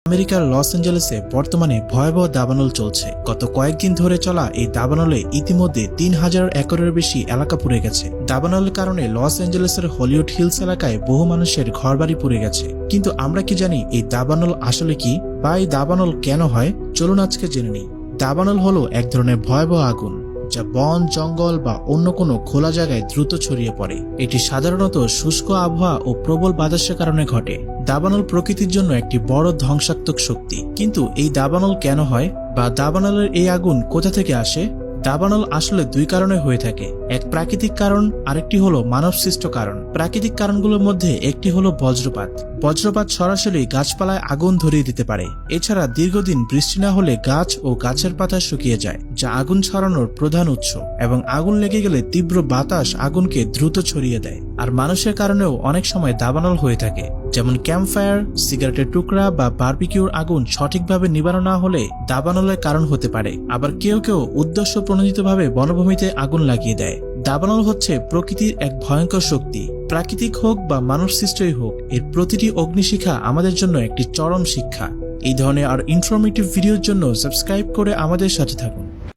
আমেরিকার লস অ্যাঞ্জেলেসে বর্তমানে ভয়াবহ দাবানল চলছে। গত কয়েকদিন ধরে চলা এই দাবানলে ইতিমধ্যে ৩,০০০ একরের বেশি এলাকা পুড়ে গেছে। দাবানলের কারণে লস অ্যাঞ্জেলেসের হলিউড হিলস এলাকায় বহু মানুষের ঘরবাড়ি পুড়ে গেছে। কিন্তু আমরা কি জানি এই দাবানল আসলে কি, বা এই দাবানল কেন হয়? চলুন আজকে জেনে নিই। দাবানল হলো এক ধরনের ভয়াবহ আগুন যা বন, জঙ্গল বা অন্য কোনো খোলা জায়গায় দ্রুত ছড়িয়ে পড়ে। এটি সাধারণত শুষ্ক আবহাওয়া ও প্রবল বাতাসের কারণে ঘটে। দাবানল প্রকৃতির জন্য একটি বড় ধ্বংসাত্মক শক্তি। কিন্তু এই দাবানল কেন হয়, বা দাবানলের এই আগুন কোথা থেকে আসে? দাবানল আসলে দুই কারণে হয়ে থাকে। এক প্রাকৃতিক কারণ, আরেকটি হলো মানব সৃষ্ট কারণ। প্রাকৃতিক কারণগুলোর মধ্যে একটি হলো বজ্রপাত। বজ্রপাত সরাসরি গাছপালায় আগুন ধরিয়ে দিতে পারে। এছাড়া দীর্ঘদিন বৃষ্টি না হলে গাছ ও গাছের পাতা শুকিয়ে যায়, যা আগুন ছড়ানোর প্রধান উৎস। এবং আগুন লেগে গেলে তীব্র বাতাস আগুনকে দ্রুত ছড়িয়ে দেয়। আর মানুষের কারণেও অনেক সময় দাবানল হয়ে থাকে, যেমন ক্যাম্পফায়ার, সিগারেটের টুকরা বা বারবিকিউর আগুন সঠিকভাবে নিবানো না হলে দাবানলের কারণ হতে পারে। আবার কেউ কেউ উদ্দেশ্য প্রণোদিতভাবে বনভূমিতে আগুন লাগিয়ে দেয়। দাবানল হচ্ছে প্রকৃতির এক ভয়ঙ্কর শক্তি। প্রাকৃতিক হোক বা মানব সৃষ্টই হোক, এর প্রতিটি অগ্নিশিখা আমাদের জন্য একটি চরম শিক্ষা। এই ধরনের আর ইনফরমেটিভ ভিডিওর জন্য সাবস্ক্রাইব করে আমাদের সাথে থাকুন।